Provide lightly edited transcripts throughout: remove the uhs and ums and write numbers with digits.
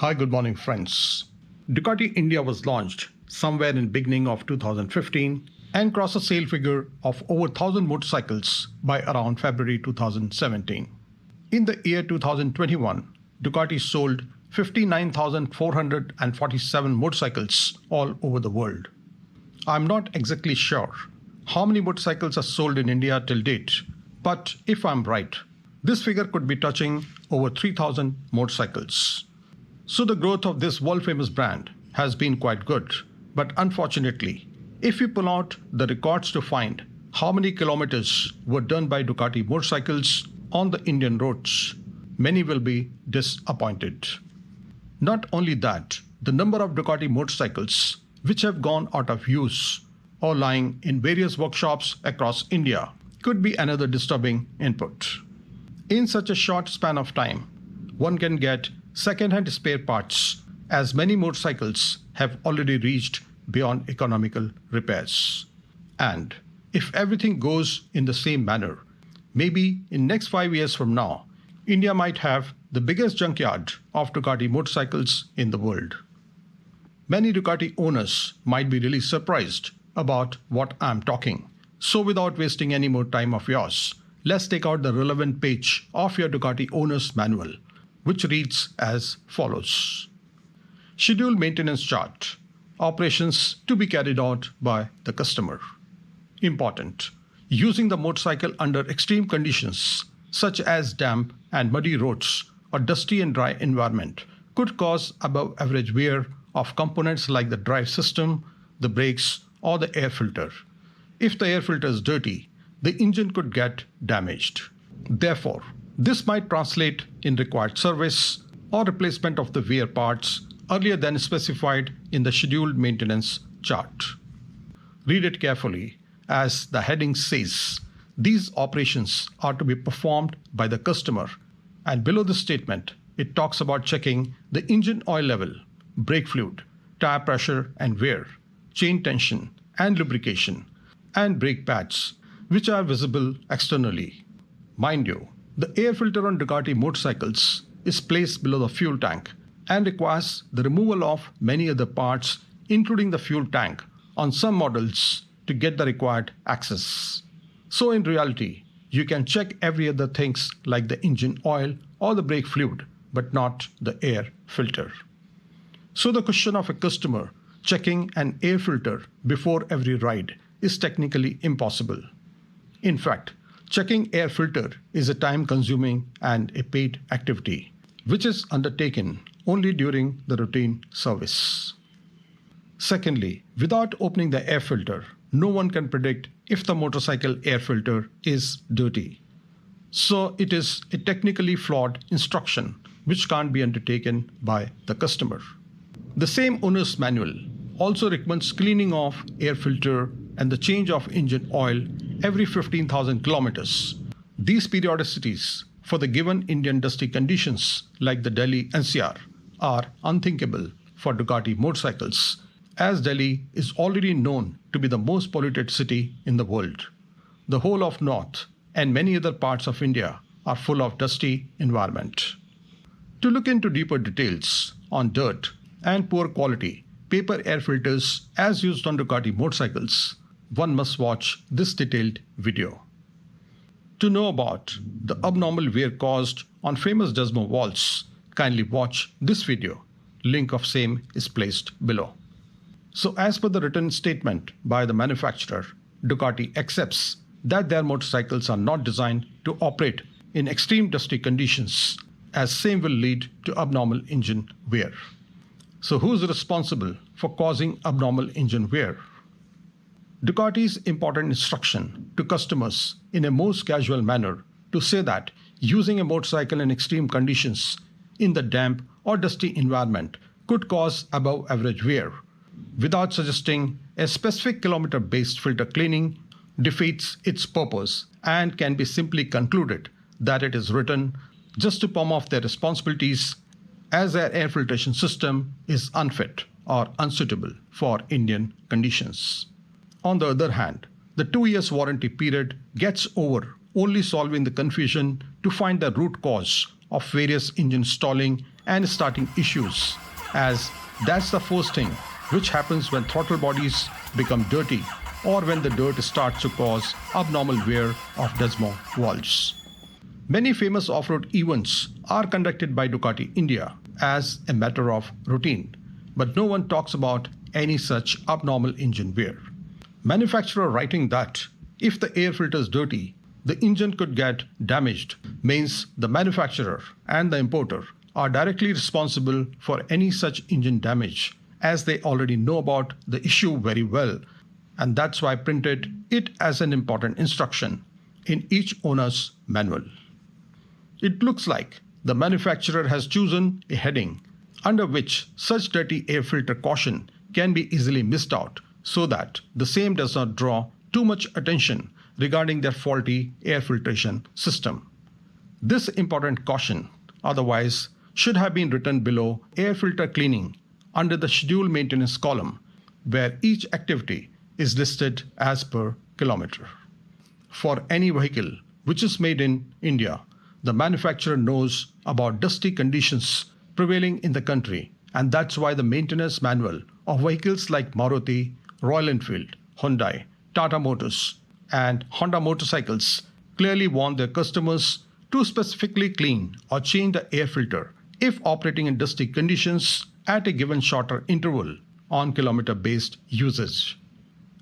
Hi, good morning, friends. Ducati India was launched somewhere in beginning of 2015 and crossed a sale figure of over 1,000 motorcycles by around February 2017. In the year 2021, Ducati sold 59,447 motorcycles all over the world. I'm not exactly sure how many motorcycles are sold in India till date, but if I'm right, this figure could be touching over 3,000 motorcycles. So the growth of this world-famous brand has been quite good. But unfortunately, if you pull out the records to find how many kilometers were done by Ducati motorcycles on the Indian roads, many will be disappointed. Not only that, the number of Ducati motorcycles which have gone out of use or lying in various workshops across India could be another disturbing input. In such a short span of time, one can get second-hand spare parts as many motorcycles have already reached beyond economical repairs. And if everything goes in the same manner, maybe in next 5 years from now, India might have the biggest junkyard of Ducati motorcycles in the world. Many Ducati owners might be really surprised about what I'm talking. So without wasting any more time of yours, let's take out the relevant page of your Ducati owner's manual, which reads as follows. Schedule maintenance chart. Operations to be carried out by the customer. Important. Using the motorcycle under extreme conditions such as damp and muddy roads or dusty and dry environment could cause above average wear of components like the drive system, the brakes, or the air filter. If the air filter is dirty, the engine could get damaged. Therefore, this might translate in required service or replacement of the wear parts earlier than specified in the scheduled maintenance chart. Read it carefully, as the heading says, these operations are to be performed by the customer, and below the statement, it talks about checking the engine oil level, brake fluid, tire pressure and wear, chain tension and lubrication, and brake pads, which are visible externally. Mind you, the air filter on Ducati motorcycles is placed below the fuel tank and requires the removal of many other parts, including the fuel tank, on some models to get the required access. So in reality, you can check every other things like the engine oil or the brake fluid, but not the air filter. So the question of a customer checking an air filter before every ride is technically impossible. In fact, checking air filter is a time-consuming and a paid activity, which is undertaken only during the routine service. Secondly, without opening the air filter, no one can predict if the motorcycle air filter is dirty. So it is a technically flawed instruction which can't be undertaken by the customer. The same owner's manual also recommends cleaning off air filter and the change of engine oil every 15,000 kilometers. These periodicities for the given Indian dusty conditions like the Delhi NCR are unthinkable for Ducati motorcycles, as Delhi is already known to be the most polluted city in the world. The whole of North and many other parts of India are full of dusty environment. To look into deeper details on dirt and poor quality paper air filters as used on Ducati motorcycles, one must watch this detailed video. To know about the abnormal wear caused on famous Desmo valves, kindly watch this video. Link of same is placed below. So as per the written statement by the manufacturer, Ducati accepts that their motorcycles are not designed to operate in extreme dusty conditions, as same will lead to abnormal engine wear. So who is responsible for causing abnormal engine wear? Ducati's important instruction to customers in a most casual manner to say that using a motorcycle in extreme conditions in the damp or dusty environment could cause above average wear, without suggesting a specific kilometer-based filter cleaning, defeats its purpose and can be simply concluded that it is written just to palm off their responsibilities, as their air filtration system is unfit or unsuitable for Indian conditions. On the other hand, the 2 years warranty period gets over only solving the confusion to find the root cause of various engine stalling and starting issues, as that's the first thing which happens when throttle bodies become dirty or when the dirt starts to cause abnormal wear of Desmo valves. Many famous off-road events are conducted by Ducati India as a matter of routine, but no one talks about any such abnormal engine wear. Manufacturer writing that if the air filter is dirty, the engine could get damaged means the manufacturer and the importer are directly responsible for any such engine damage, as they already know about the issue very well, and that's why printed it as an important instruction in each owner's manual. It looks like the manufacturer has chosen a heading under which such dirty air filter caution can be easily missed out, so that the same does not draw too much attention regarding their faulty air filtration system. This important caution otherwise should have been written below air filter cleaning under the schedule maintenance column, where each activity is listed as per kilometer. For any vehicle which is made in India, the manufacturer knows about dusty conditions prevailing in the country, and that's why the maintenance manual of vehicles like Maruti, Royal Enfield, Hyundai, Tata Motors, and Honda motorcycles clearly warn their customers to specifically clean or change the air filter if operating in dusty conditions at a given shorter interval on kilometer-based usage.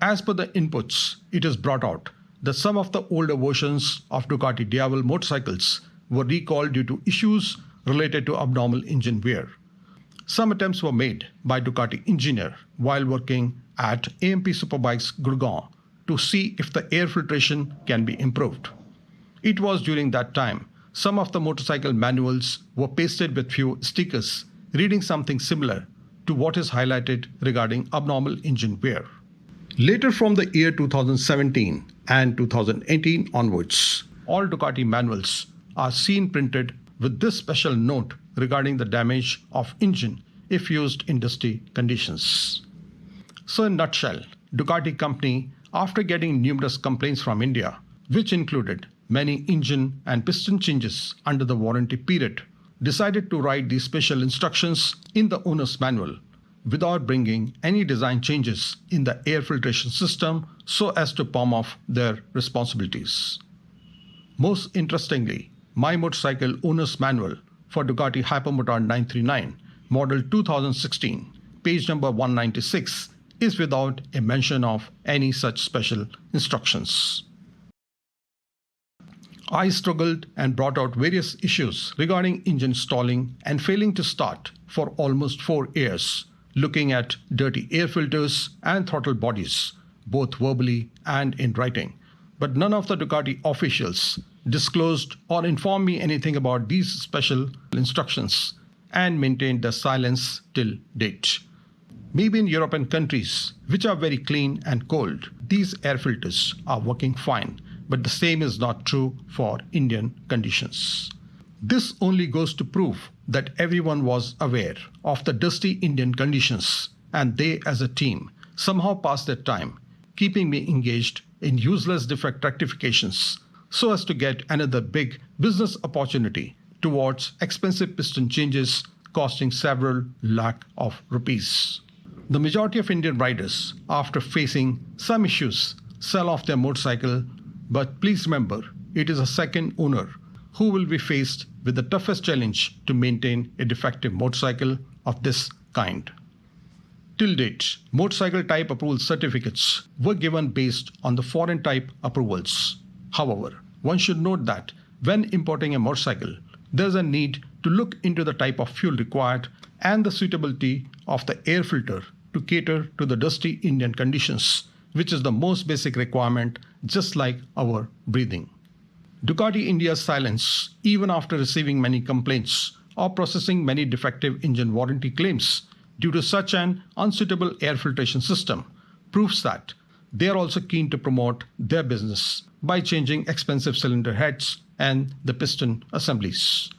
As per the inputs, it is brought out that some of the older versions of Ducati Diavel motorcycles were recalled due to issues related to abnormal engine wear. Some attempts were made by Ducati engineer while working at AMP Superbikes Gurgaon to see if the air filtration can be improved. It was during that time some of the motorcycle manuals were pasted with few stickers reading something similar to what is highlighted regarding abnormal engine wear. Later, from the year 2017 and 2018 onwards, all Ducati manuals are seen printed with this special note regarding the damage of engine if used in dusty conditions. So in a nutshell, Ducati company, after getting numerous complaints from India, which included many engine and piston changes under the warranty period, decided to write these special instructions in the owner's manual without bringing any design changes in the air filtration system so as to palm off their responsibilities. Most interestingly, my motorcycle owner's manual for Ducati Hypermotard 939 model 2016, page number 196, is without a mention of any such special instructions. I struggled and brought out various issues regarding engine stalling and failing to start for almost 4 years, looking at dirty air filters and throttle bodies, both verbally and in writing. But none of the Ducati officials disclosed or informed me anything about these special instructions and maintained their silence till date. Maybe in European countries, which are very clean and cold, these air filters are working fine, but the same is not true for Indian conditions. This only goes to prove that everyone was aware of the dusty Indian conditions, and they as a team somehow passed their time, keeping me engaged in useless defect rectifications so as to get another big business opportunity towards expensive piston changes costing several lakh of rupees. The majority of Indian riders, after facing some issues, sell off their motorcycle, but please remember, it is a second owner who will be faced with the toughest challenge to maintain a defective motorcycle of this kind. Till date, motorcycle type approval certificates were given based on the foreign type approvals. However, one should note that when importing a motorcycle, there is a need to look into the type of fuel required and the suitability of the air filter to cater to the dusty Indian conditions, which is the most basic requirement, just like our breathing. Ducati India's silence, even after receiving many complaints or processing many defective engine warranty claims due to such an unsuitable air filtration system, proves that they are also keen to promote their business by changing expensive cylinder heads and the piston assemblies.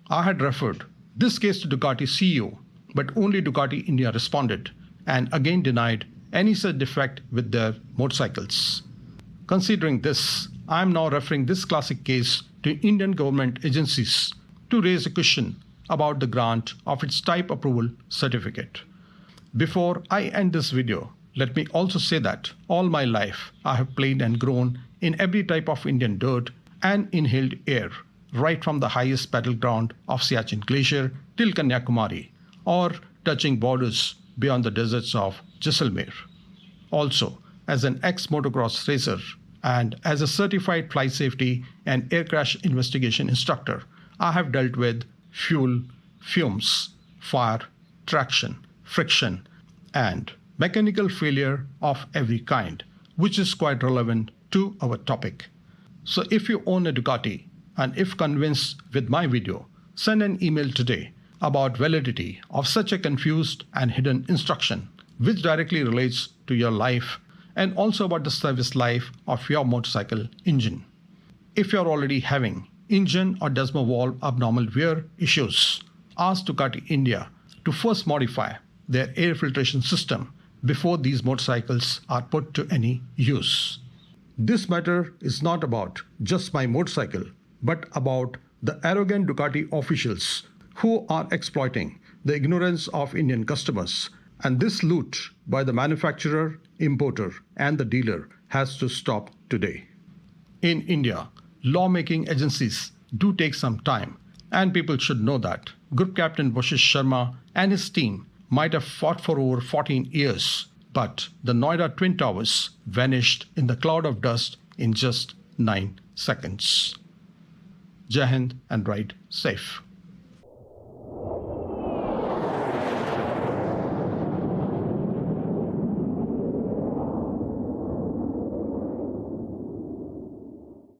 I had referred this case to Ducati CEO, but only Ducati India responded and again denied any such defect with their motorcycles. Considering this, I am now referring this classic case to Indian government agencies to raise a question about the grant of its type approval certificate. Before I end this video, let me also say that all my life I have played and grown in every type of Indian dirt and inhaled air, right from the highest battleground of Siachen Glacier till Kanyakumari, or touching borders beyond the deserts of Jaisalmer. Also, as an ex-motocross racer and as a certified flight safety and air crash investigation instructor, I have dealt with fuel, fumes, fire, traction, friction, and mechanical failure of every kind, which is quite relevant to our topic. So if you own a Ducati and if convinced with my video, send an email today about validity of such a confused and hidden instruction which directly relates to your life and also about the service life of your motorcycle engine. If you're already having engine or Desmo valve abnormal wear issues, ask Ducati India to first modify their air filtration system before these motorcycles are put to any use. This matter is not about just my motorcycle, but about the arrogant Ducati officials who are exploiting the ignorance of Indian customers, and this loot by the manufacturer, importer, and the dealer has to stop today. In India, lawmaking agencies do take some time, and people should know that Group Captain Boshish Sharma and his team might have fought for over 14 years, but the Noida Twin Towers vanished in the cloud of dust in just 9 seconds. Jai Hind and ride safe.